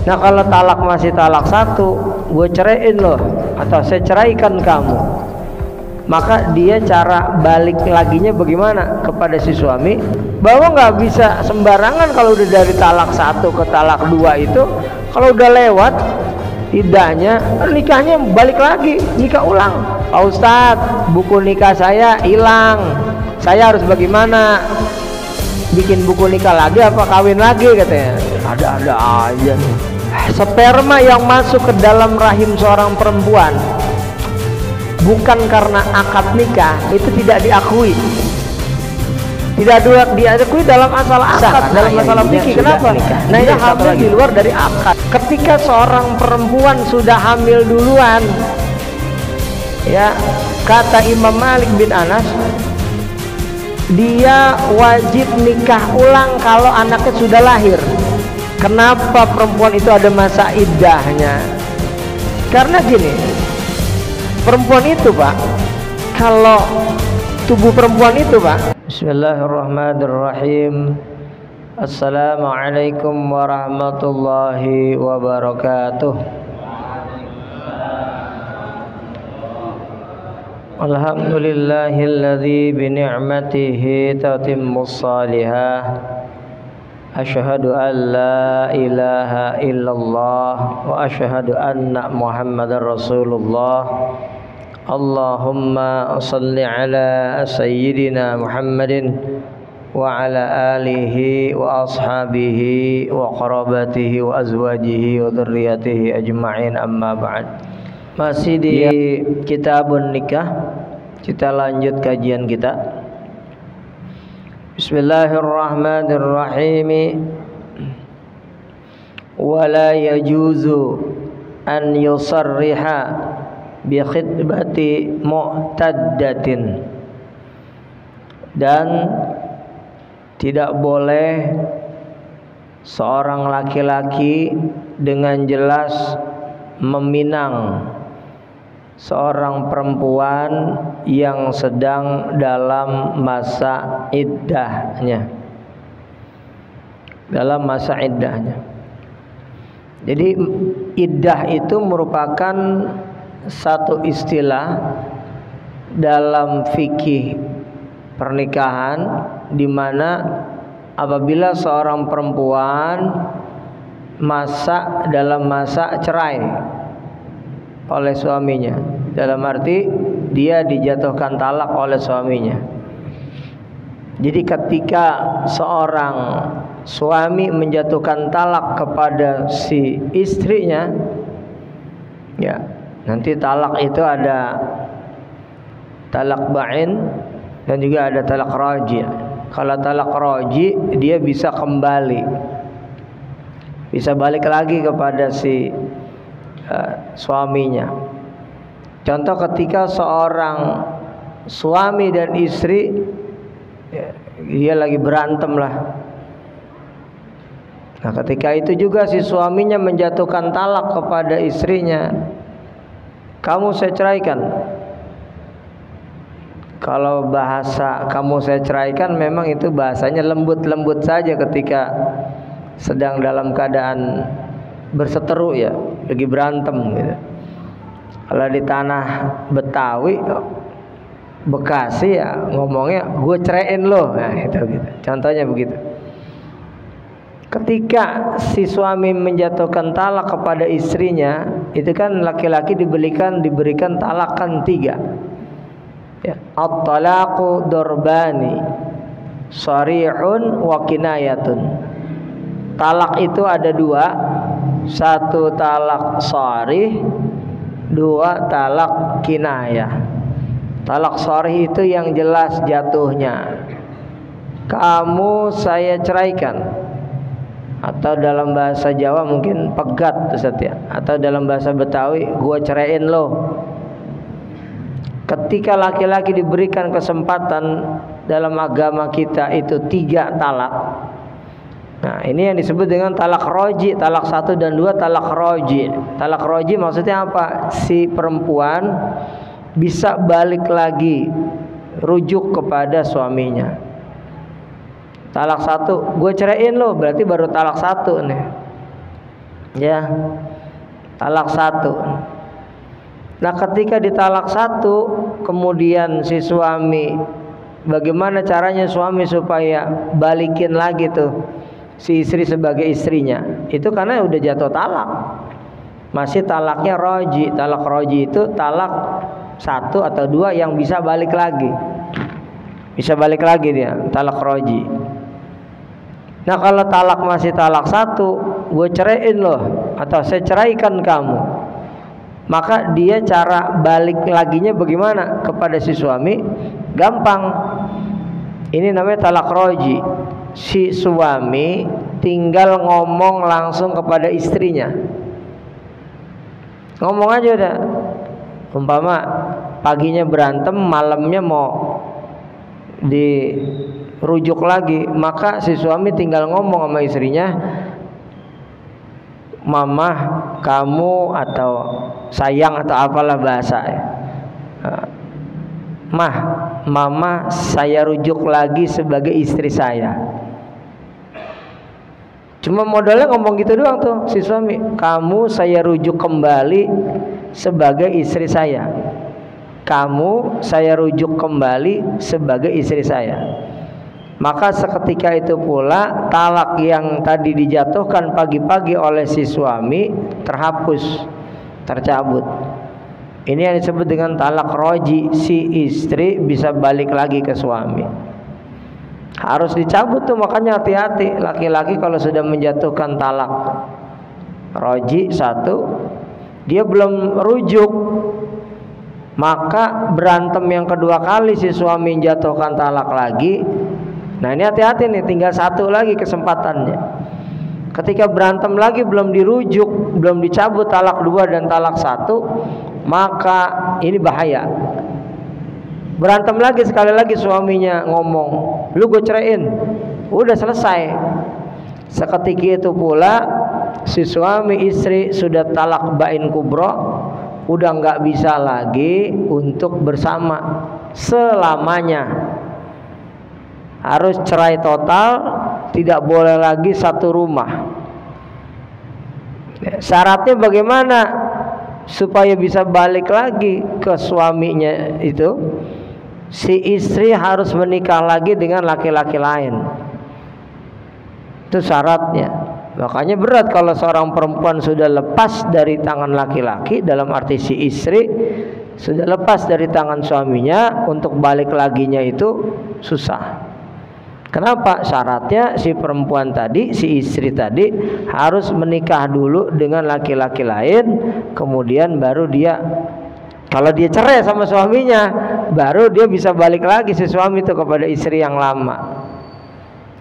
Nah kalau talak masih talak satu, gue ceraiin loh, atau saya ceraikan kamu, maka dia cara balik laginya bagaimana kepada si suami, bahwa nggak bisa sembarangan kalau udah dari talak satu ke talak dua itu, kalau udah lewat idahnya, nikahnya balik lagi, nikah ulang. Pak Ustadz, buku nikah saya hilang, saya harus bagaimana? Bikin buku nikah lagi apa kawin lagi katanya? Ada-ada aja nih. Sperma yang masuk ke dalam rahim seorang perempuan bukan karena akad nikah itu tidak diakui, tidak diakui dalam masalah akad, dalam masalah fikih. Kenapa? Nah ini hamil di luar dari akad. Ketika seorang perempuan sudah hamil duluan, ya kata Imam Malik bin Anas, dia wajib nikah ulang kalau anaknya sudah lahir. Kenapa perempuan itu ada masa iddahnya? Karena gini, perempuan itu Pak, kalau tubuh perempuan itu Pak. Bismillahirrahmanirrahim. Assalamualaikum warahmatullahi wabarakatuh. Alhamdulillahilladzi bi ni'matihi tatimmus salihah. Asyhadu an la ilaha illallah wa asyhadu anna Muhammadar Rasulullah. Allahumma shalli ala sayyidina Muhammadin wa ala alihi wa ashabihi wa qarabatihi wa azwajihi wa dzurriyyatihi ajma'in, amma ba'd. Masih di kitabun nikah, kita lanjut kajian kita. Bismillahirrahmanirrahim. Wala yajuzu an yusarriha bi khitbati mu'taddatin, dan tidak boleh seorang laki-laki dengan jelas meminang seorang perempuan yang sedang dalam masa iddahnya, dalam masa iddahnya. Jadi iddah itu merupakan satu istilah dalam fikih pernikahan, di mana apabila seorang perempuan dalam masa cerai oleh suaminya, dalam arti dia dijatuhkan talak oleh suaminya. Jadi ketika seorang suami menjatuhkan talak kepada si istrinya, ya nanti talak itu ada talak ba'in dan juga ada talak raji'. Kalau talak raji', dia bisa kembali, bisa balik lagi kepada si suaminya. Contoh ketika seorang suami dan istri, dia lagi berantem lah. Nah ketika itu juga si suaminya menjatuhkan talak kepada istrinya, kamu saya ceraikan. Kalau bahasa kamu saya ceraikan memang itu bahasanya lembut-lembut saja ketika sedang dalam keadaan berseteru, ya lagi berantem gitu. Kalau di tanah Betawi, Bekasi, ya ngomongnya gue ceraiin lo, nah itu gitu. Contohnya begitu. Ketika si suami menjatuhkan talak kepada istrinya, itu kan laki-laki diberikan talakan 3. Ya, at-talaqu darbani, sharihun wa kinayatun. Talak itu ada 2. 1 talak sharih, 2 talak kinayah. Talak sharih itu yang jelas jatuhnya, kamu saya ceraikan, atau dalam bahasa Jawa mungkin pegat Ustaz ya, atau dalam bahasa Betawi gua ceraiin lo. Ketika laki-laki diberikan kesempatan dalam agama kita itu 3 talak. Nah ini yang disebut dengan talak roji, talak 1 dan 2 talak roji. Talak roji maksudnya apa? Si perempuan bisa balik lagi, rujuk kepada suaminya. Talak 1, gue ceraiin lo, berarti baru talak 1 nih. ya, talak satu. Nah ketika ditalak satu, kemudian si suami, bagaimana caranya suami supaya balikin lagi tuh si istri sebagai istrinya? Itu karena udah jatuh talak, masih talaknya roji. Talak roji itu talak satu atau dua yang bisa balik lagi, bisa balik lagi dia, talak roji. Nah kalau talak masih talak satu, gue ceraiin loh atau saya ceraikan kamu, maka dia cara balik laginya bagaimana kepada si suami? Gampang. Ini namanya talak roji. Si suami tinggal ngomong langsung kepada istrinya. Ngomong aja udah. Umpama paginya berantem, malamnya mau dirujuk lagi, maka si suami tinggal ngomong sama istrinya, mama, kamu, atau sayang, atau apalah bahasa. Mah, mama saya rujuk lagi sebagai istri saya. Cuma modalnya ngomong gitu doang tuh si suami. Kamu saya rujuk kembali sebagai istri saya. Kamu saya rujuk kembali sebagai istri saya. Maka seketika itu pula talak yang tadi dijatuhkan pagi-pagi oleh si suami terhapus, tercabut. Ini yang disebut dengan talak roji. Si istri bisa balik lagi ke suami. Harus dicabut tuh, makanya hati-hati laki-laki kalau sudah menjatuhkan talak roji satu, dia belum rujuk, maka berantem yang kedua kali si suami menjatuhkan talak lagi. Nah ini hati-hati nih, tinggal satu lagi kesempatannya. Ketika berantem lagi belum dirujuk, belum dicabut talak dua dan talak satu, maka ini bahaya. Berantem lagi sekali lagi, suaminya ngomong, lu gue ceraiin, udah selesai. Seketika itu pula si suami istri sudah talak bain kubro, udah nggak bisa lagi untuk bersama selamanya. Harus cerai total, tidak boleh lagi satu rumah. Syaratnya bagaimana supaya bisa balik lagi ke suaminya itu? Si istri harus menikah lagi dengan laki-laki lain. Itu syaratnya. Makanya berat kalau seorang perempuan sudah lepas dari tangan laki-laki, dalam arti si istri sudah lepas dari tangan suaminya, untuk balik laginya itu susah. Kenapa? Syaratnya si perempuan tadi, si istri tadi harus menikah dulu dengan laki-laki lain, kemudian baru dia, kalau dia cerai sama suaminya, baru dia bisa balik lagi si suami itu kepada istri yang lama.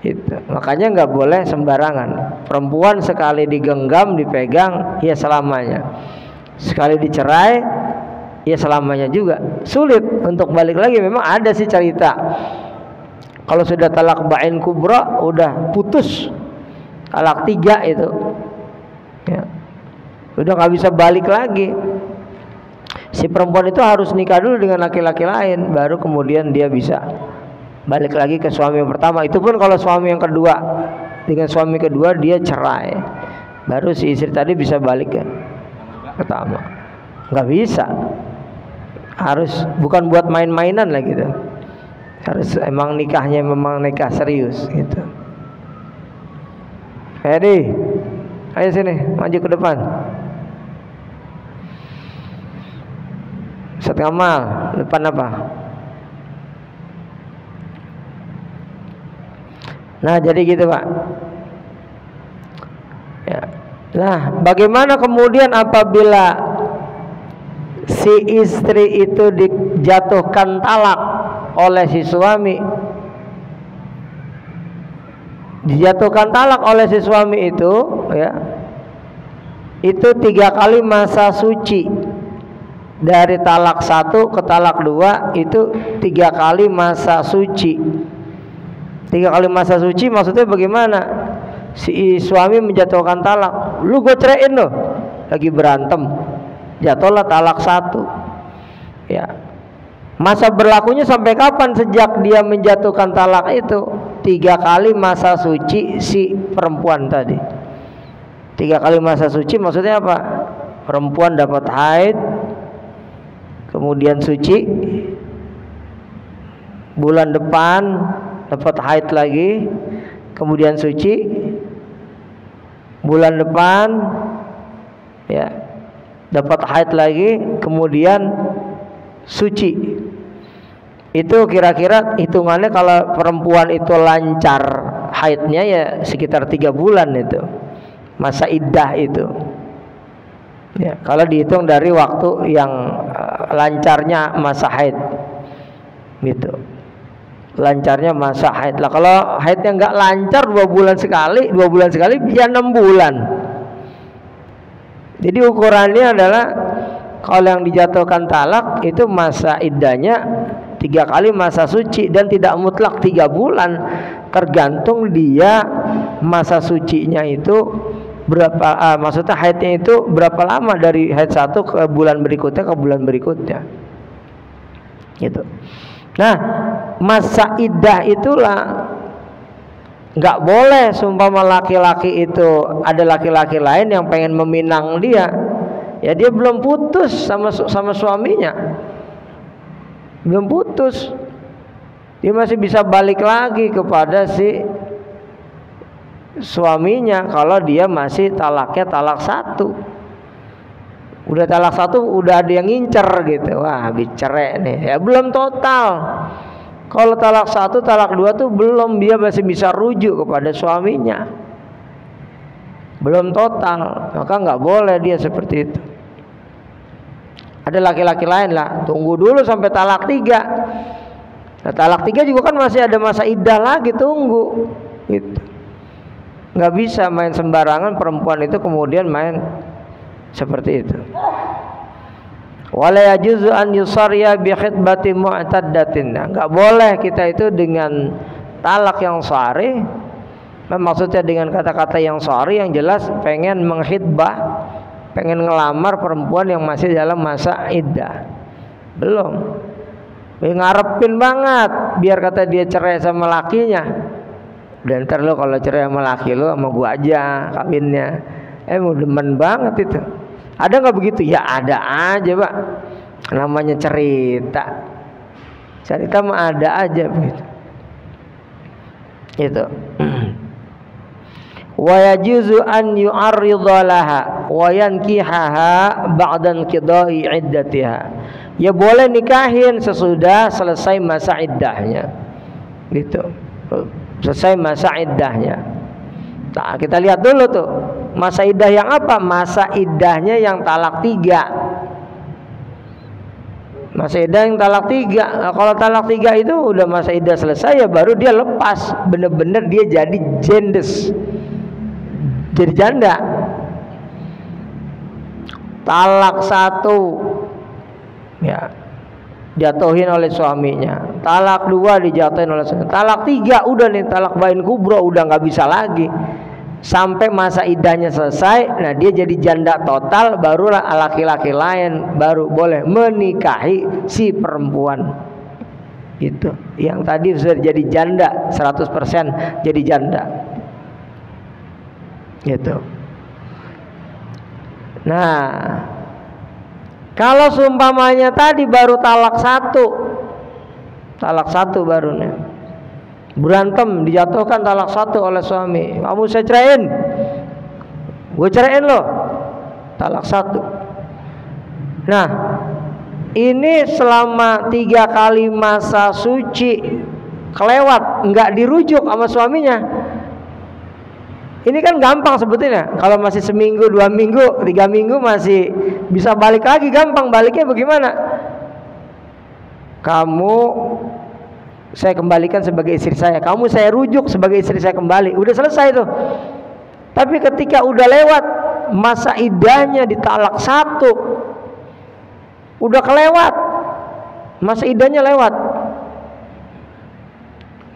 Itu. Makanya nggak boleh sembarangan. Perempuan sekali digenggam, dipegang, ya selamanya. Sekali dicerai, ya selamanya juga. Sulit untuk balik lagi. Memang ada sih cerita. Kalau sudah talak bain kubra, udah putus, talak 3 itu, ya, udah nggak bisa balik lagi. Si perempuan itu harus nikah dulu dengan laki-laki lain, baru kemudian dia bisa balik lagi ke suami yang pertama. Itu pun kalau suami yang kedua, dengan suami kedua dia cerai, baru si istri tadi bisa balik ke pertama. Nggak bisa, harus, bukan buat main-mainan lah gitu. Harus emang nikahnya memang nikah serius gitu. Hedi, ayo sini, maju ke depan. Ustaz Kamal, depan apa? Nah jadi gitu Pak ya. Nah bagaimana kemudian apabila si istri itu dijatuhkan talak oleh si suami? Dijatuhkan talak oleh si suami itu, ya, itu 3 kali masa suci. Dari talak 1 ke talak 2 itu 3 kali masa suci. 3 kali masa suci maksudnya bagaimana? Si suami menjatuhkan talak, lu gue ceraiin loh, lagi berantem, jatuhlah talak 1, ya. Masa berlakunya sampai kapan? Sejak dia menjatuhkan talak itu 3 kali masa suci si perempuan tadi. 3 kali masa suci maksudnya apa? Perempuan dapat haid, kemudian suci, bulan depan dapat haid lagi, kemudian suci, bulan depan ya dapat haid lagi, kemudian suci. Itu kira-kira hitungannya kalau perempuan itu lancar haidnya ya sekitar 3 bulan itu masa iddah itu ya, kalau dihitung dari waktu yang lancarnya masa haid gitu, lancarnya masa haid lah. Kalau haidnya nggak lancar 2 bulan sekali bisa 6 bulan. Jadi ukurannya adalah kalau yang dijatuhkan talak itu masa iddahnya 3 kali masa suci dan tidak mutlak 3 bulan, tergantung dia masa sucinya itu berapa, maksudnya haidnya itu berapa lama dari haid 1 ke bulan berikutnya gitu. Nah, masa iddah itulah nggak boleh seumpama laki-laki itu ada laki-laki lain yang pengen meminang dia, ya dia belum putus sama suaminya, belum putus, dia masih bisa balik lagi kepada si suaminya kalau dia masih talaknya talak 1. Udah talak 1 udah ada yang ngincer gitu, wah habis cerai nih, ya belum total. Kalau talak 1 talak 2 tuh belum, dia masih bisa rujuk kepada suaminya, belum total, maka nggak boleh dia seperti itu. Ada laki-laki lain lah, tunggu dulu sampai talak 3. Nah, talak 3 juga kan masih ada masa iddah lagi, tunggu gitu. Nggak bisa main sembarangan perempuan itu kemudian main seperti itu. Wala yajuzu an yusarya bi khitbati mu'taddatin. Nggak boleh kita itu dengan talak yang sahih, maksudnya dengan kata-kata yang sahih yang jelas pengen menghitbah, pengen ngelamar perempuan yang masih dalam masa iddah. Belum, ngarepin banget biar kata dia cerai sama lakinya. Dan ntar lo kalau cerai sama laki lo sama gua aja kawinnya, mau demen banget itu. Ada nggak begitu? Ya ada aja pak, namanya cerita mah ada aja begitu. Itu wa yajuzu an yu'arridha laha wa yankihaha ba'da inqidai iddatiha. Ya boleh nikahin sesudah selesai masa iddahnya. Gitu. Selesai masa iddahnya. Nah, kita lihat dulu tuh masa iddah yang apa? Masa iddahnya yang talak 3. Masa iddah yang talak 3. Nah, kalau talak 3 itu udah masa iddah selesai ya baru dia lepas, bener-bener dia jadi jendes, jadi janda. Talak 1 ya jatuhin oleh suaminya, talak 2 dijatuhin oleh suaminya, talak 3 udah nih talak bain kubro, udah nggak bisa lagi sampai masa iddahnya selesai. Nah dia jadi janda total, barulah laki-laki lain baru boleh menikahi si perempuan itu yang tadi sudah jadi janda 100% jadi janda gitu. Nah kalau seumpamanya tadi baru talak 1 baru nih berantem, dijatuhkan talak 1 oleh suami, kamu saya ceraiin, gue ceraiin loh, talak 1. Nah ini selama 3 kali masa suci kelewat, nggak dirujuk sama suaminya. Ini kan gampang sebetulnya, kalau masih seminggu, 2 minggu, 3 minggu masih bisa balik lagi, gampang. Baliknya bagaimana? Kamu saya kembalikan sebagai istri saya, kamu saya rujuk sebagai istri saya kembali, udah selesai tuh. Tapi ketika udah lewat masa iddahnya di talak 1, udah kelewat, masa iddahnya lewat,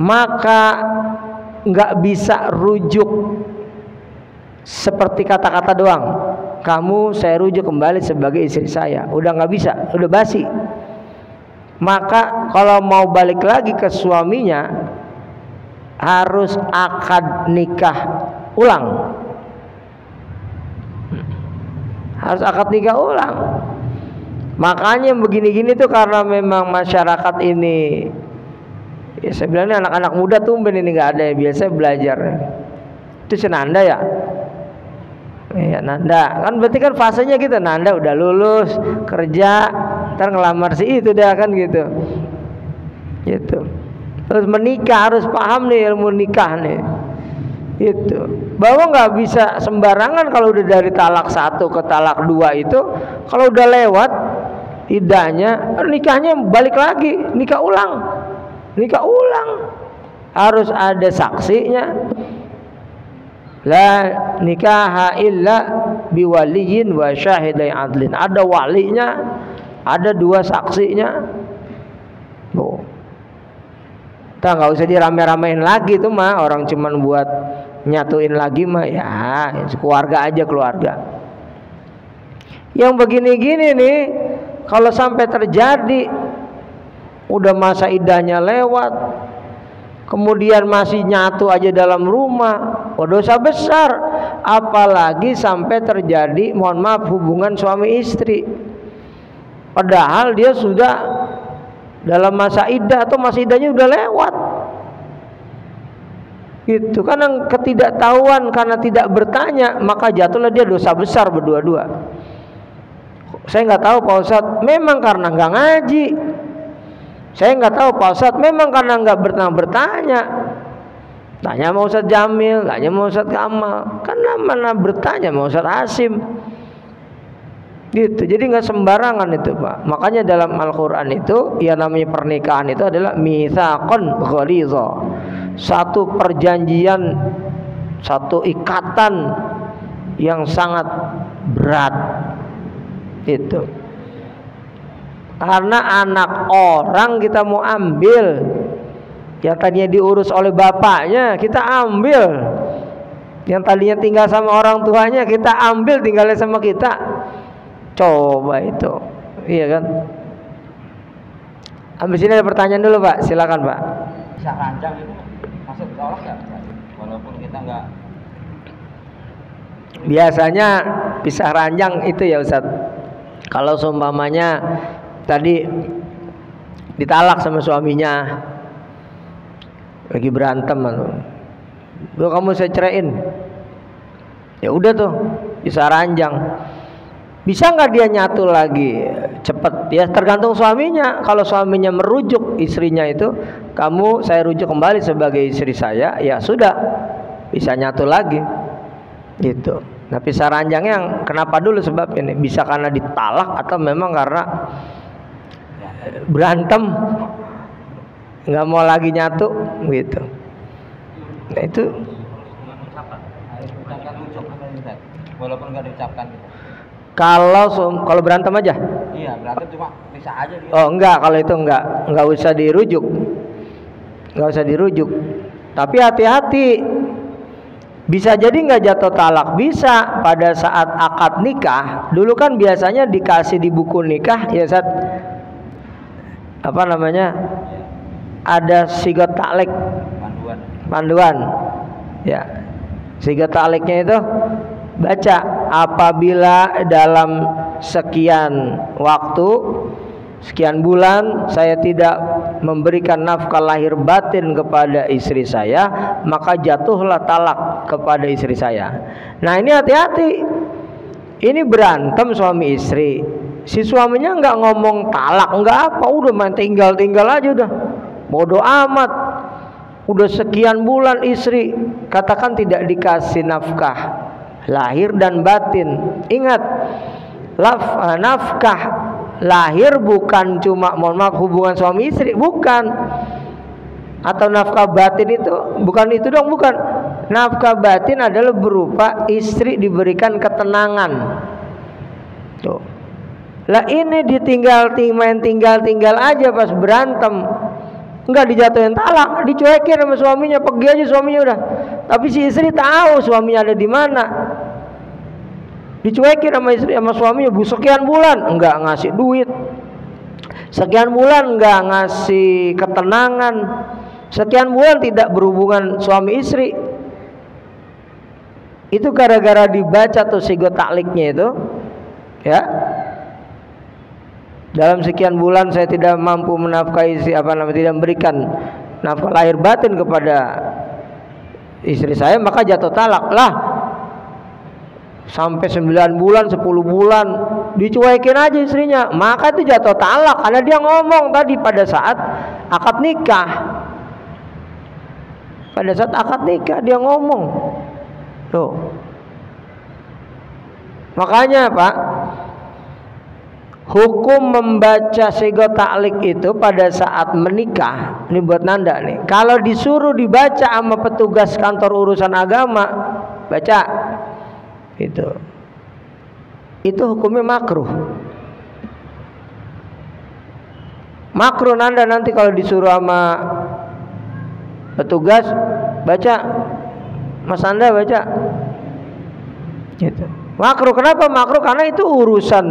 maka nggak bisa rujuk seperti kata-kata doang, kamu saya rujuk kembali sebagai istri saya, udah nggak bisa, udah basi. Maka kalau mau balik lagi ke suaminya harus akad nikah ulang. Harus akad nikah ulang. Makanya begini-gini tuh karena memang masyarakat ini, ya saya bilang ini anak-anak muda tumben ini nggak ada ya biasa belajar. Itu senanda ya. Ya nanda kan berarti kan fasenya gitu, nanda udah lulus kerja, ntar ngelamar si itu dah kan gitu. Gitu. Terus menikah harus paham nih ilmu nikah nih. Itu bahwa nggak bisa sembarangan kalau udah dari talak 1 ke talak 2 itu, kalau udah lewat idahnya nikahnya balik lagi, nikah ulang harus ada saksinya. La nikaha illa biwaliyin wa syahidai adlin, ada walinya, ada 2 saksinya. Kita nggak usah dirame-ramein lagi tuh mah, orang cuman buat nyatuin lagi mah ya keluarga aja, keluarga. Yang begini-gini nih kalau sampai terjadi udah masa idahnya lewat, kemudian masih nyatu aja dalam rumah, dosa besar. Apalagi sampai terjadi, mohon maaf, hubungan suami istri padahal dia sudah dalam masa iddah atau masa iddahnya udah lewat. Itu karena ketidaktahuan, karena tidak bertanya, maka jatuhlah dia dosa besar berdua-dua. Saya nggak tahu Pak Ustadz, memang karena nggak ngaji. Saya nggak tahu Pak Ustadz, memang karena nggak bertanya. Tanya sama Ustadz Jamil, tanya sama Ustadz Kamal, karena mana bertanya sama Ustadz Hasim. Gitu. Jadi nggak sembarangan itu Pak. Makanya dalam Al-Quran itu, ya namanya pernikahan itu adalah mitsaqan ghalidha, satu perjanjian, satu ikatan yang sangat berat. Itu karena anak orang kita mau ambil, yang tadinya diurus oleh bapaknya kita ambil, yang tadinya tinggal sama orang tuanya kita ambil tinggalnya sama kita. Coba itu, iya kan? Habis ini ada pertanyaan dulu Pak, silakan Pak. Pisah ranjang itu masuk tolak ya, walaupun kita nggak. Biasanya pisah ranjang itu ya Ustaz, kalau seumpamanya tadi ditalak sama suaminya, lagi berantem, kamu saya ceraiin, ya udah tuh pisah ranjang. Bisa nggak dia nyatu lagi cepet? Ya tergantung suaminya. Kalau suaminya merujuk istrinya itu, kamu saya rujuk kembali sebagai istri saya, ya sudah bisa nyatu lagi. Gitu. Nah pisah ranjang yang kenapa dulu sebab ini? Bisa karena ditalak atau memang karena berantem, nggak mau lagi nyatu, gitu. Nah itu. Walaupun nggak diucapkan. Kalau berantem aja? Iya, berantem cuma bisa aja dia. Oh enggak, kalau itu enggak usah dirujuk. Enggak usah dirujuk. Tapi hati-hati. Bisa jadi enggak jatuh talak, bisa pada saat akad nikah. Dulu kan biasanya dikasih di buku nikah ya Ustaz. Apa namanya? Ada sigat taklek. Panduan. Ya. Sigat takleknya itu baca, apabila dalam sekian waktu, sekian bulan saya tidak memberikan nafkah lahir batin kepada istri saya, maka jatuhlah talak kepada istri saya. Nah ini hati-hati, ini berantem suami istri, si suaminya nggak ngomong talak, nggak apa, udah main tinggal aja udah, bodoh amat. Udah sekian bulan istri katakan tidak dikasih nafkah lahir dan batin. Ingat, nafkah lahir bukan cuma mohon maaf hubungan suami istri, bukan. Atau nafkah batin itu bukan itu dong, bukan. Nafkah batin adalah berupa istri diberikan ketenangan. Tuh. Lah ini main tinggal aja pas berantem. Enggak dijatuhin talak, dicuekin sama suaminya, pergi aja suaminya udah. Tapi si istri tahu suaminya ada di mana. Dicuekin sama istri sama suaminya, sekian bulan enggak ngasih duit. Sekian bulan enggak ngasih ketenangan. Sekian bulan tidak berhubungan suami istri. itu gara-gara dibaca tuh sigot takliknya itu, ya. Dalam sekian bulan saya tidak mampu menafkahi tidak memberikan nafkah lahir batin kepada istri saya, maka jatuh talak lah. Sampai 9 bulan, 10 bulan dicuekin aja istrinya, maka itu jatuh talak karena dia ngomong tadi pada saat akad nikah. Pada saat akad nikah dia ngomong. Tuh. Makanya Pak, hukum membaca sigot taklik itu pada saat menikah, ini buat nanda nih. Kalau disuruh dibaca sama petugas kantor urusan agama, baca itu hukumnya makruh. Makruh nanda nanti kalau disuruh sama petugas baca, Mas Anda baca gitu. Makruh. Kenapa makruh? Karena itu urusan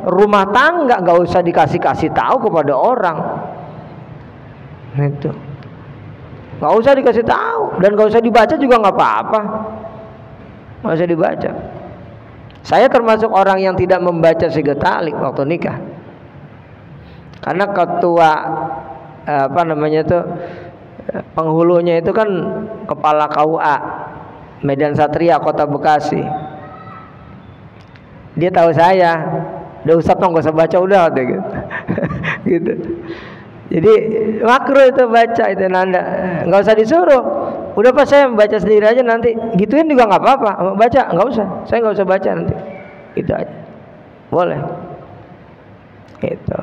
rumah tangga, nggak usah dikasih tahu kepada orang. Itu nggak usah dikasih tahu dan nggak usah dibaca juga nggak apa-apa. Nggak usah dibaca. Saya termasuk orang yang tidak membaca sigot taklik waktu nikah. Karena ketua penghulunya itu kan kepala KUA Medan Satria Kota Bekasi. Dia tahu saya, udah Ustadz nggak usah baca udah gitu. Gitu. Jadi makruh itu baca itu nanda, nggak usah disuruh. Udah pas saya membaca sendiri aja nanti, gituin juga nggak apa-apa. Baca nggak usah, saya nggak usah baca nanti. Itu aja, boleh. Itu.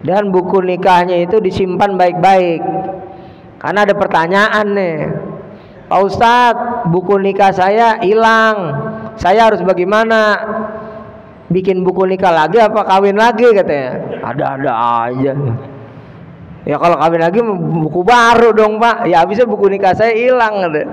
Dan buku nikahnya itu disimpan baik-baik. Karena ada pertanyaan nih, Pak Ustadz, buku nikah saya hilang, saya harus bagaimana? Bikin buku nikah lagi apa kawin lagi katanya? Ada-ada aja. Ya kalau kawin lagi buku baru dong Pak. Ya habisnya buku nikah saya hilang gitu.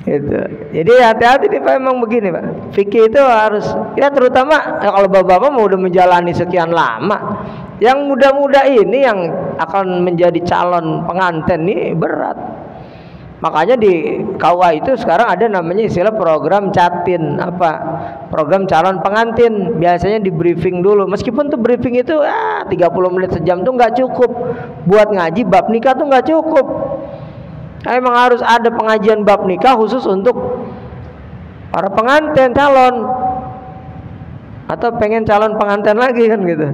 Gitu. Jadi hati-hati nih Pak, emang begini Pak. Fikih itu harus, ya terutama kalau bapak-bapak mau udah menjalani sekian lama, yang muda-muda ini yang akan menjadi calon pengantin ini berat. Makanya di KUA itu sekarang ada namanya istilah program catin, program calon pengantin. Biasanya di briefing dulu. Meskipun tuh briefing itu 30 menit sejam tuh nggak cukup. Buat ngaji bab nikah tuh nggak cukup. Emang harus ada pengajian bab nikah khusus untuk para pengantin calon, atau pengen calon pengantin lagi kan gitu.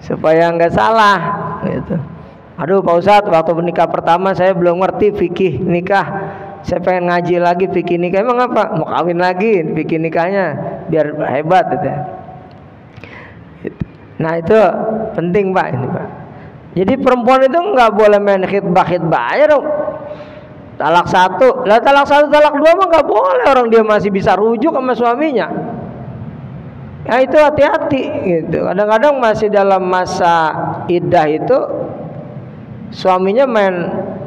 Supaya nggak salah gitu. Aduh Pak Ustadz, waktu menikah pertama saya belum ngerti fikih nikah, saya pengen ngaji lagi fikih nikah. Emang apa? Mau kawin lagi fikih nikahnya biar hebat gitu. Nah itu penting Pak ini Pak. Jadi perempuan itu nggak boleh main khitbah aja dong. Talak 1, lah talak 1, talak 2 mah nggak boleh, orang dia masih bisa rujuk sama suaminya. Ya itu hati-hati gitu. Kadang-kadang masih dalam masa iddah itu suaminya main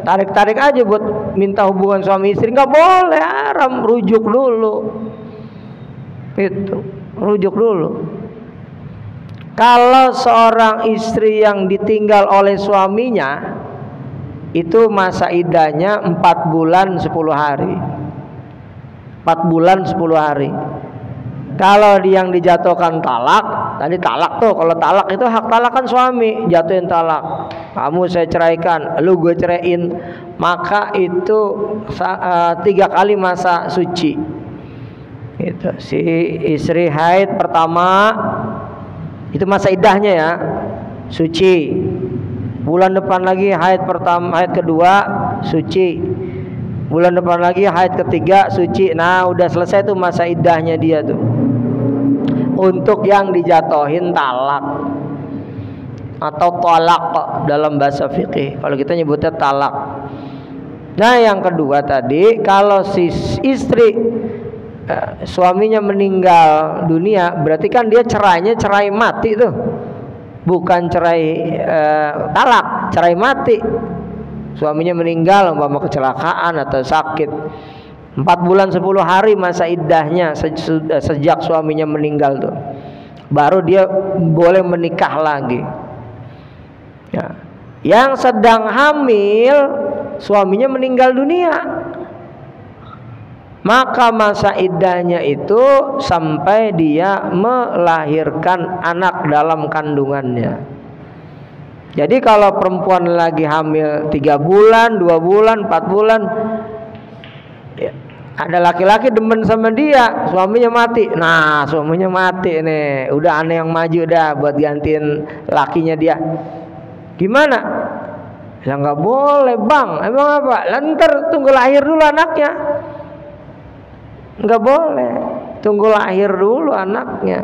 tarik-tarik aja buat minta hubungan suami istri, nggak boleh, haram, rujuk dulu. Itu, rujuk dulu. Kalau seorang istri yang ditinggal oleh suaminya itu masa iddahnya 4 bulan 10 hari. 4 bulan 10 hari. Kalau yang dijatuhkan talak, tadi talak tuh, kalau talak itu hak talak kan suami, jatuhin talak. Kamu saya ceraikan, lu gue ceraiin, maka itu 3 kali masa suci. Itu si istri haid pertama itu masa iddahnya ya, suci. Bulan depan lagi haid pertama, haid kedua suci. Bulan depan lagi haid ketiga suci. Nah, udah selesai tuh masa iddahnya dia tuh. Untuk yang dijatuhin talak atau tolak dalam bahasa fikih, kalau kita nyebutnya talak. Nah yang kedua tadi, kalau si istri suaminya meninggal dunia, berarti kan dia cerainya cerai mati tuh, bukan cerai talak, cerai mati. Suaminya meninggal umpama kecelakaan atau sakit, 4 bulan 10 hari masa iddahnya sejak suaminya meninggal tuh, baru dia boleh menikah lagi ya. Yang sedang hamil suaminya meninggal dunia. Maka masa iddahnya itu sampai dia melahirkan anak dalam kandungannya. Jadi kalau perempuan lagi hamil 3 bulan, 2 bulan, 4 bulan, ya, ada laki-laki demen sama dia, suaminya mati. Nah, suaminya mati nih, udah aneh yang maju dah buat gantiin lakinya dia. Gimana? Ya nggak boleh bang. Emang apa? Lantar tunggu lahir dulu anaknya. Nggak boleh, tunggu lahir dulu anaknya.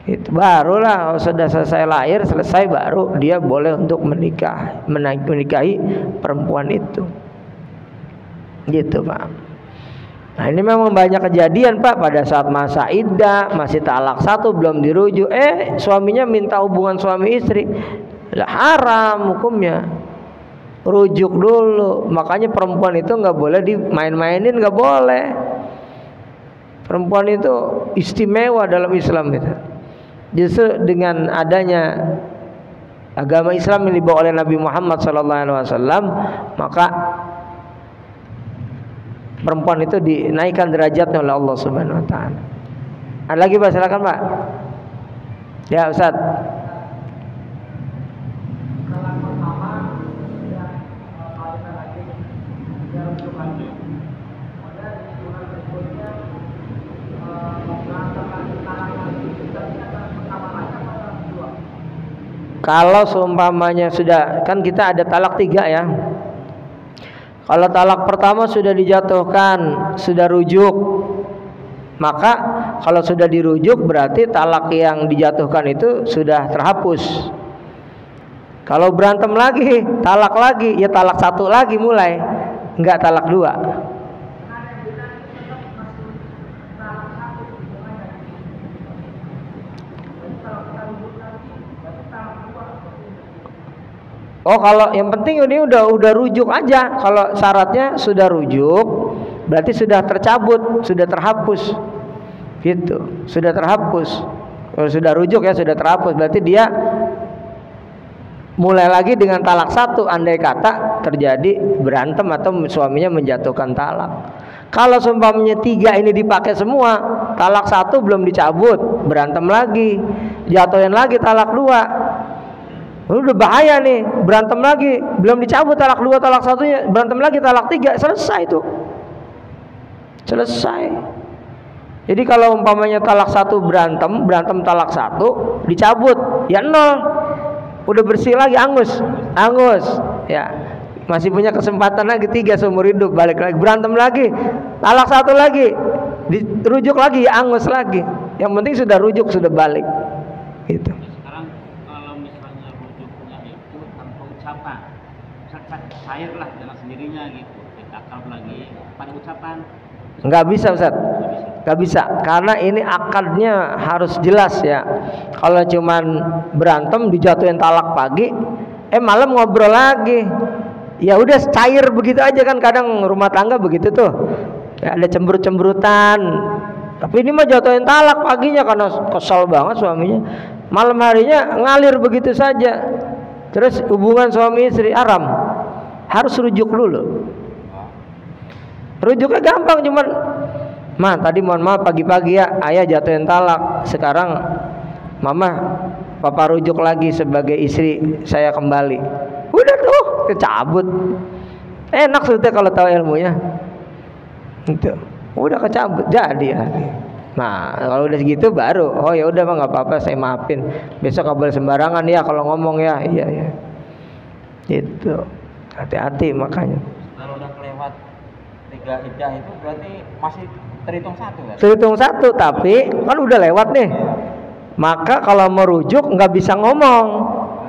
Itu barulah sudah selesai lahir, selesai baru dia boleh untuk menikahi perempuan itu. Gitu Pak. Nah ini memang banyak kejadian Pak, pada saat masa iddah masih talak 1 belum dirujuk, suaminya minta hubungan suami istri, lah haram hukumnya, rujuk dulu. Makanya perempuan itu nggak boleh dimain-mainin, nggak boleh. Perempuan itu istimewa dalam Islam itu. Justru dengan adanya agama Islam yang dibawa oleh Nabi Muhammad SAW, maka perempuan itu dinaikkan derajatnya oleh Allah Subhanahu Wa Taala. Ada lagi Pak, silakan Pak. Ya Ustaz. Kalau seumpamanya sudah, kan kita ada talak 3 ya. Kalau talak pertama sudah dijatuhkan, sudah rujuk, maka kalau sudah dirujuk berarti talak yang dijatuhkan itu sudah terhapus. Kalau berantem lagi, talak lagi, ya talak 1 lagi mulai, enggak talak 2. Oh kalau yang penting ini udah rujuk aja. Kalau syaratnya sudah rujuk, berarti sudah tercabut, sudah terhapus, gitu. Sudah terhapus. Kalau sudah rujuk ya sudah terhapus. Berarti dia mulai lagi dengan talak 1. Andai kata terjadi berantem atau suaminya menjatuhkan talak. Kalau seumpamanya 3 ini dipakai semua, talak 1 belum dicabut, berantem lagi, jatuhin lagi talak 2. Udah bahaya nih, berantem lagi, belum dicabut talak 2, talak 1-nya, berantem lagi talak 3, selesai tuh. Selesai. Jadi kalau umpamanya talak 1 berantem talak 1, dicabut, ya 0. Udah bersih lagi, angus. Ya. Masih punya kesempatan lagi 3 seumur hidup, balik lagi, berantem lagi, talak 1 lagi, dirujuk lagi, ya angus lagi. Yang penting sudah rujuk, sudah balik. Gitu. Cair lah dengan sendirinya gitu, akal lagi pada ucapan. Nggak bisa Ustaz, nggak bisa, karena ini akadnya harus jelas ya. Kalau cuman berantem dijatuhin talak pagi, malam ngobrol lagi, ya udah cair begitu aja kan. Kadang rumah tangga begitu tuh, ya, ada cemberut-cemberutan. Tapi ini mah jatuhin talak paginya karena kesal banget suaminya, malam harinya ngalir begitu saja. Terus hubungan suami istri haram, harus rujuk dulu. Rujuknya gampang, cuman Ma tadi mohon maaf pagi-pagi ya ayah jatuhin talak, sekarang Mama Papa rujuk lagi sebagai istri saya kembali. Udah tuh kecabut. Enak sebetulnya kalau tahu ilmunya. Itu udah kecabut jadi lagi. Nah kalau udah segitu baru oh ya udah nggak apa-apa saya maafin, besok nggak boleh sembarangan ya kalau ngomong ya. Iya itu hati-hati. Makanya kalau udah kelewat 3 iddah itu berarti masih terhitung 1 kan? Terhitung 1 tapi kan udah lewat nih. Maka kalau merujuk nggak bisa ngomong,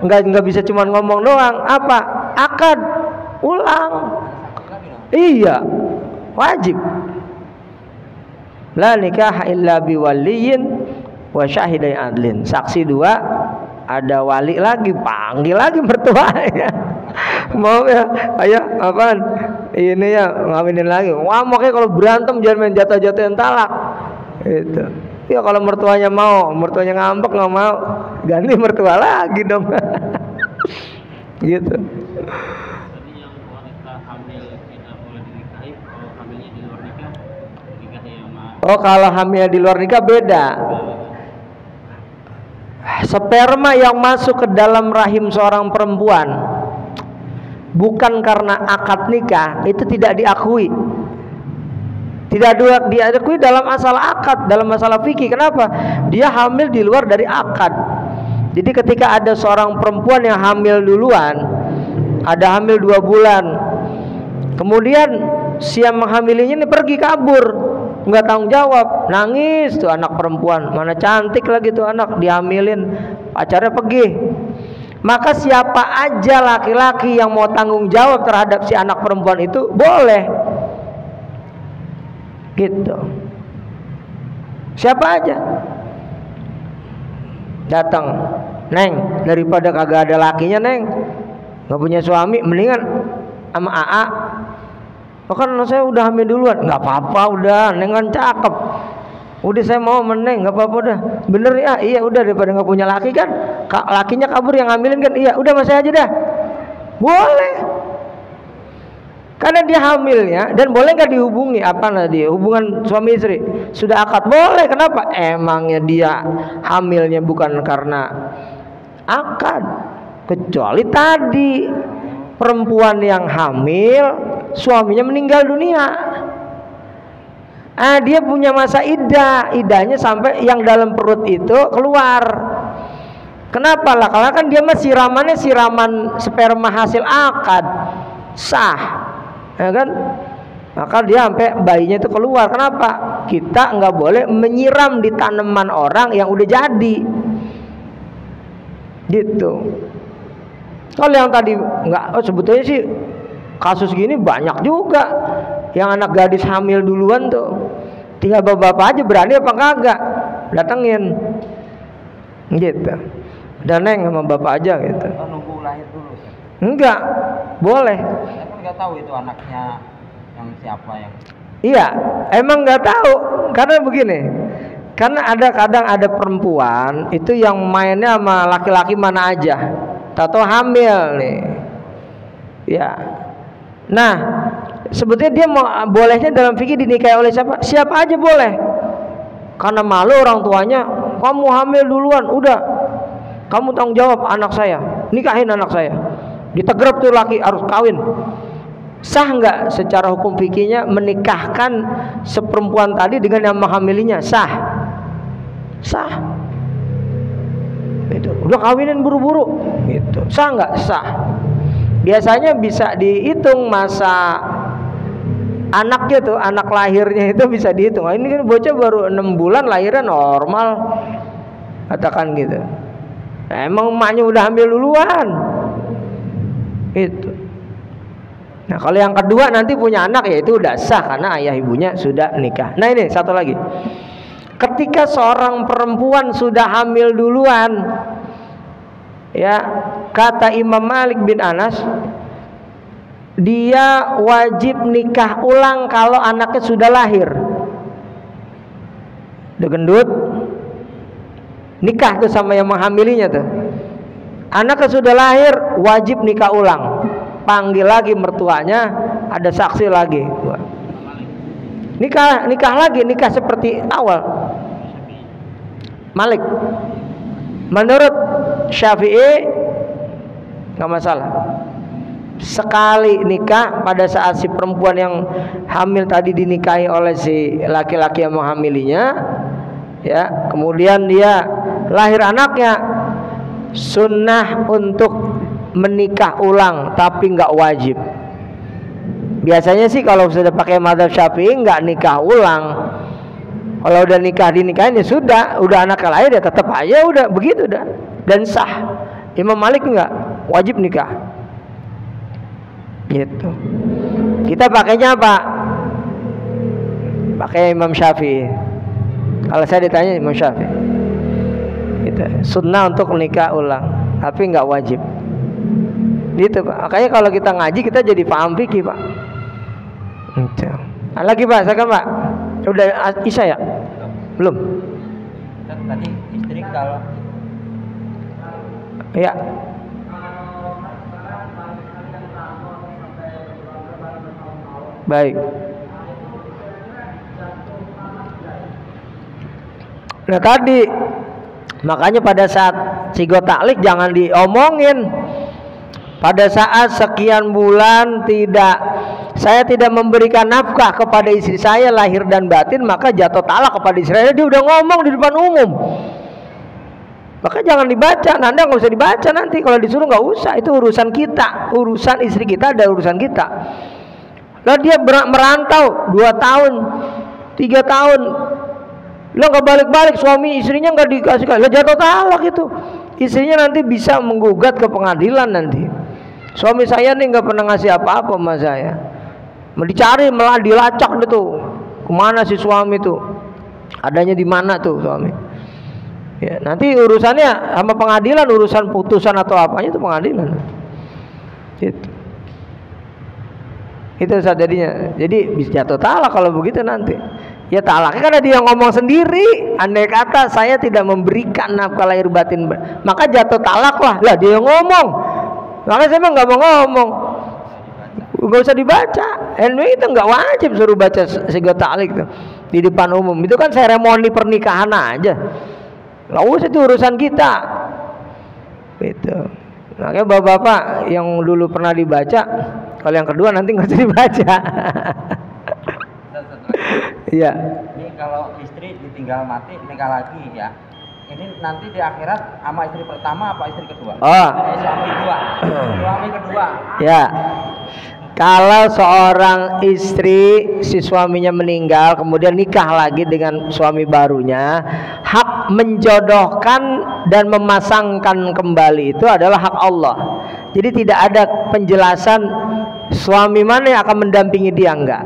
nggak bisa cuma ngomong doang. Apa? Akad ulang. Iya wajib. La nikah illa biwaliyin wa syahidai adlin. Saksi 2, ada wali lagi, panggil lagi mertuanya. Mau ya, ayah apaan? Ini ya ngawinin lagi. Wah makanya kalau berantem jangan main jatuh-jatuhin talak. Itu. Ya kalau mertuanya mau, mertuanya ngambek nggak mau, ganti mertua lagi dong. Gitu. Jadi yang Oh, kalau hamil di luar nikah beda. Sperma yang masuk ke dalam rahim seorang perempuan bukan karena akad nikah itu tidak diakui. Tidak diakui dalam masalah akad, dalam masalah fikih. Kenapa? Dia hamil di luar dari akad. Jadi ketika ada seorang perempuan yang hamil duluan, ada hamil 2 bulan, kemudian si yang menghamilinya ini pergi kabur, nggak tanggung jawab, nangis tuh anak perempuan, mana cantik lagi tuh anak, dihamilin, pacarnya pergi. Maka siapa aja laki-laki yang mau tanggung jawab terhadap si anak perempuan itu boleh, gitu. Siapa aja datang, Neng, daripada kagak ada lakinya, Neng, nggak punya suami, mendingan sama AA. Oh kan saya udah hamil duluan, nggak apa-apa, udah Neng kan cakep, udah saya mau meneng, nggak apa-apa udah, bener ya, iya udah, daripada nggak punya laki kan, lakinya kabur yang ngambilin kan, iya udah mas saya aja dah, boleh, karena dia hamilnya, dan boleh nggak dihubungi apa dia hubungan suami istri, sudah akad boleh, kenapa? Emangnya dia hamilnya bukan karena akad, kecuali tadi perempuan yang hamil suaminya meninggal dunia. Dia punya masa idahnya sampai yang dalam perut itu keluar. Kenapa lah? Karena kan dia mah siramannya siraman sperma hasil akad, sah, ya kan? Maka dia sampai bayinya itu keluar. Kenapa? Kita nggak boleh menyiram di tanaman orang yang udah jadi, gitu. Kalau yang tadi nggak, sebetulnya sih kasus gini banyak juga yang anak gadis hamil duluan tuh, tinggal bapak-bapak aja berani apa kagak datengin, gitu. Dan Neng sama bapak aja gitu. Nunggu lahir dulu. Enggak, boleh. Saya kan nggak tahu itu anaknya yang siapa yang. Iya, emang nggak tahu karena begini. Karena kadang ada perempuan itu yang mainnya sama laki-laki mana aja, tahu hamil nih, ya. Nah, sebetulnya dia mau bolehnya dalam fikih dinikahi oleh siapa? Siapa aja boleh. Karena malu orang tuanya, kamu hamil duluan, udah, kamu tanggung jawab anak saya, nikahin anak saya. Ditegrep tuh laki harus kawin. Sah nggak secara hukum fikihnya menikahkan seperempuan tadi dengan yang menghamilinya? Sah. Sah. Itu udah kawinin buru-buru, gitu. Sah nggak? Sah. Biasanya bisa dihitung masa anaknya tuh, anak lahirnya itu bisa dihitung. Ini kan bocah baru 6 bulan lahirnya normal, katakan gitu. Nah, emang emaknya udah hamil duluan, itu. Nah kalau yang kedua nanti punya anak, ya itu udah sah karena ayah ibunya sudah nikah. Nah ini satu lagi, ketika seorang perempuan sudah hamil duluan, ya, kata Imam Malik bin Anas, dia wajib nikah ulang kalau anaknya sudah lahir. Udah gendut, nikah tuh sama yang menghamilinya tuh. Anaknya sudah lahir, wajib nikah ulang. Panggil lagi mertuanya, ada saksi lagi. Nikah lagi, nikah seperti awal. Malik. Menurut Syafi'i nggak masalah. Sekali nikah pada saat si perempuan yang hamil tadi dinikahi oleh si laki-laki yang menghamilinya, ya, kemudian dia lahir anaknya, sunnah untuk menikah ulang, tapi nggak wajib. Biasanya sih kalau sudah pakai mazhab Syafi'i nggak nikah ulang. Kalau udah dinikahin ya sudah, udah anaknya lahir ya tetap aja udah begitu dah, dan sah. Imam Malik nggak, wajib nikah. Gitu. Kita pakainya apa? Pakai Imam Syafi'i. Kalau saya ditanya Imam Syafi'i, gitu. Sunnah untuk nikah ulang, tapi nggak wajib. Gitu Pak. Makanya kalau kita ngaji kita jadi paham fikih Pak. Gitu. Lagi Pak, silakan Pak. Udah Isya ya? Belum. Tadi istri kalau. Ya. Baik. Nah tadi makanya pada saat sigo taklik jangan diomongin. Pada saat sekian bulan saya tidak memberikan nafkah kepada istri saya lahir dan batin, maka jatuh talak kepada istri saya. Dia udah ngomong di depan umum. Maka jangan dibaca. Nanda nggak usah dibaca nanti. Kalau disuruh nggak usah. Itu urusan kita, urusan istri kita ada urusan kita. Lah dia merantau 2 tahun, 3 tahun. Lo nggak balik-balik, suami istrinya nggak dikasih, lo jatuh talak itu. Istrinya nanti bisa menggugat ke pengadilan nanti. Suami saya nih nggak pernah ngasih apa-apa sama saya. Mau dicari malah dilacak deh tuh. Kemana si suami tuh? Adanya di mana tuh suami? Ya, nanti urusannya sama pengadilan, urusan putusan atau apanya itu pengadilan. Itu saat jadinya. Jadi bisa jatuh talak kalau begitu nanti. Ya talaknya karena dia ngomong sendiri. Andai kata saya tidak memberikan nafkah lahir batin, maka jatuh talak lah. Lah dia ngomong. Makanya saya nggak mau ngomong. Nggak usah dibaca. Anyway itu nggak wajib suruh baca sigo taklik tuh di depan umum. Itu kan seremoni pernikahan aja. Nggak usah, itu urusan kita. Gitu. Makanya bapak-bapak yang dulu pernah dibaca, kalau yang kedua nanti nggak usah dibaca. Iya. Ini kalau istri ditinggal mati nikah lagi ya. Ini nanti di akhirat sama istri pertama apa istri kedua? Suami kedua. Ya. Kalau seorang istri si suaminya meninggal kemudian nikah lagi dengan suami barunya, hak menjodohkan dan memasangkan kembali itu adalah hak Allah. Jadi tidak ada penjelasan suami mana yang akan mendampingi dia, enggak.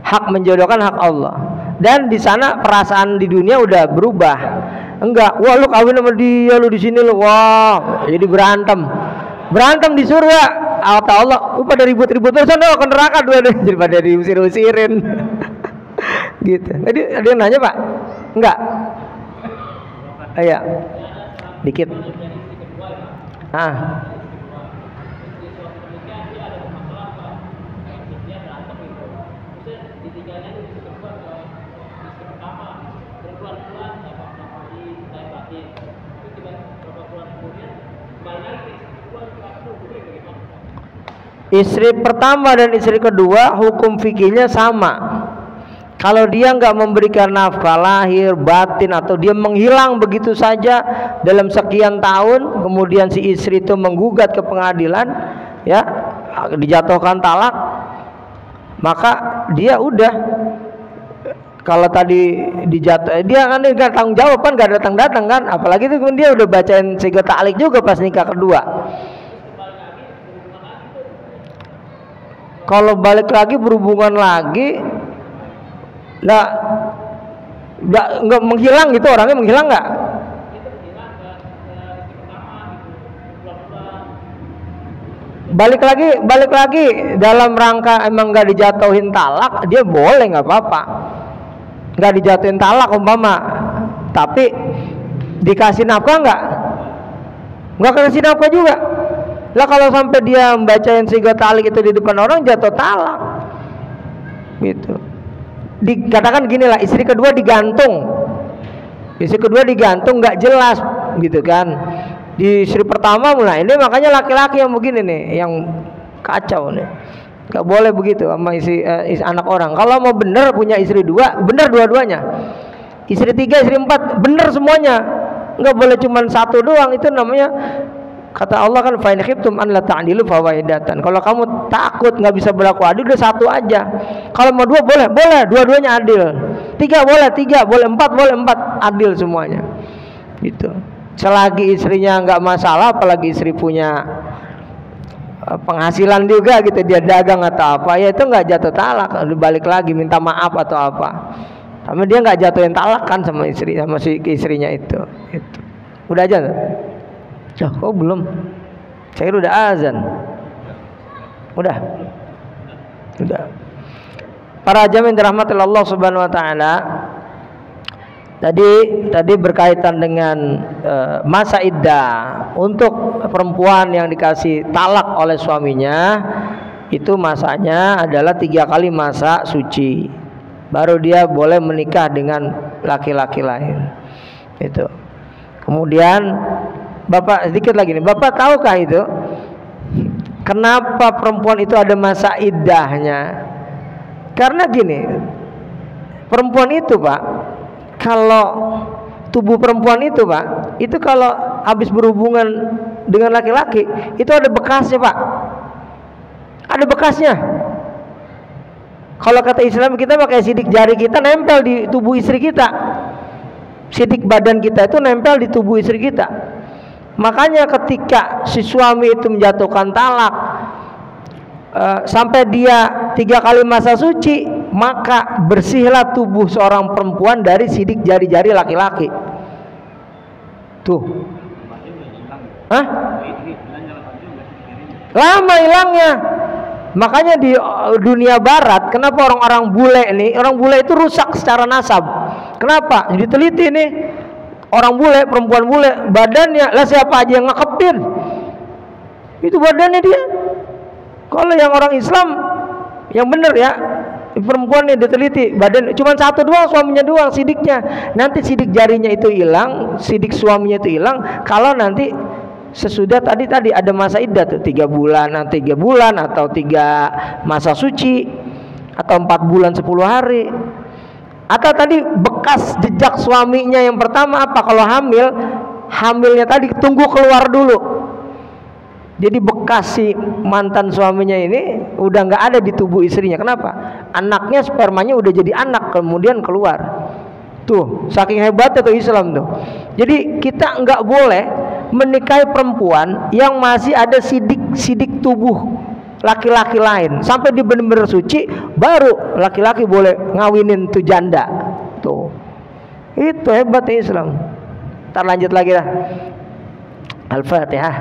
Hak menjodohkan hak Allah. Dan di sana perasaan di dunia udah berubah. Enggak, wah lu kawin sama dia, lu di sini lu, wah jadi berantem di surga. Kata Allah, lu pada ribut-ribut terus sana ke neraka dua-duanya, jadi pada diusir-usirin. Gitu. Jadi ada yang nanya Pak? Enggak. Iya. Dikit. Istri pertama dan istri kedua hukum fikihnya sama. Kalau dia nggak memberikan nafkah lahir batin atau dia menghilang begitu saja dalam sekian tahun, kemudian si istri itu menggugat ke pengadilan, ya dijatuhkan talak, maka dia udah, kalau tadi dijatuh, dia kan nggak tanggung jawab kan, nggak datang kan, apalagi itu dia udah bacain sigo taklik juga pas nikah kedua. Kalau balik lagi berhubungan lagi, nggak menghilang gitu, orangnya menghilang nggak? Balik lagi dalam rangka emang nggak dijatuhin talak, dia boleh nggak apa-apa, nggak dijatuhin talak umpama, tapi dikasih nafkah nggak kasih nafkah juga. Lah kalau sampai dia membacain sigo taklik itu di depan orang, jatuh talak. Gitu. Dikatakan gini lah, istri kedua digantung. Istri kedua digantung nggak jelas gitu kan. Di istri pertama mulai ini, makanya laki-laki yang begini nih yang kacau nih. Nggak boleh begitu sama istri anak orang. Kalau mau bener punya istri dua, bener dua-duanya. Istri tiga, istri empat, bener semuanya. Nggak boleh cuma satu doang, itu namanya, kata Allah kan, fa in khiftum an la ta'dilu fa wahidatan. Kalau kamu takut nggak bisa berlaku adil, udah satu aja. Kalau mau dua boleh, dua-duanya adil. Tiga boleh, empat adil semuanya. Gitu. Selagi istrinya nggak masalah, apalagi istri punya penghasilan juga gitu, dia dagang atau apa, ya itu nggak jatuh talak. Balik lagi minta maaf atau apa. Tapi dia nggak jatuhin talak kan sama istri, sama si istrinya itu. Gitu. Udah aja. Oh belum, saya kira udah azan. Udah. Para jamaah dirahmati Allah Subhanahu Wa Taala. Tadi berkaitan dengan masa iddah untuk perempuan yang dikasih talak oleh suaminya, itu masanya adalah 3 kali masa suci. Baru dia boleh menikah dengan laki-laki lain. Itu. Kemudian Bapak sedikit lagi nih, Bapak tahukah itu kenapa perempuan itu ada masa iddahnya? Karena gini, perempuan itu Pak, kalau tubuh perempuan itu Pak, itu kalau habis berhubungan dengan laki-laki itu ada bekasnya Pak, ada bekasnya. Kalau kata Islam kita pakai sidik jari kita nempel di tubuh istri kita, sidik badan kita itu nempel di tubuh istri kita. Makanya ketika si suami itu menjatuhkan talak sampai dia 3 kali masa suci, maka bersihlah tubuh seorang perempuan dari sidik jari-jari laki-laki. Tuh. Hah? Lama hilangnya. Makanya di dunia barat, kenapa orang-orang bule nih, orang bule itu rusak secara nasab. Kenapa? Jadi teliti nih, orang bule, perempuan bule, badannya lah siapa aja yang ngekepin, itu badannya dia. Kalau yang orang Islam yang bener ya, perempuannya diteliti, badan cuma satu doang, suaminya doang sidiknya. Nanti sidik jarinya itu hilang, sidik suaminya itu hilang kalau nanti sesudah tadi ada masa iddah tuh 3 bulan, 3 bulan atau 3 masa suci atau 4 bulan 10 hari. Atau tadi bekas jejak suaminya yang pertama apa? Kalau hamilnya tadi tunggu keluar dulu. Jadi bekas si mantan suaminya ini udah nggak ada di tubuh istrinya. Kenapa? Anaknya spermanya udah jadi anak kemudian keluar. Tuh, saking hebatnya tuh Islam tuh. Jadi kita nggak boleh menikahi perempuan yang masih ada sidik tubuh laki-laki lain sampai dia benar-benar suci, baru laki-laki boleh ngawinin tuh janda. Tuh, itu hebatnya Islam. Ntar lanjut lagi lah. Al-Fatihah.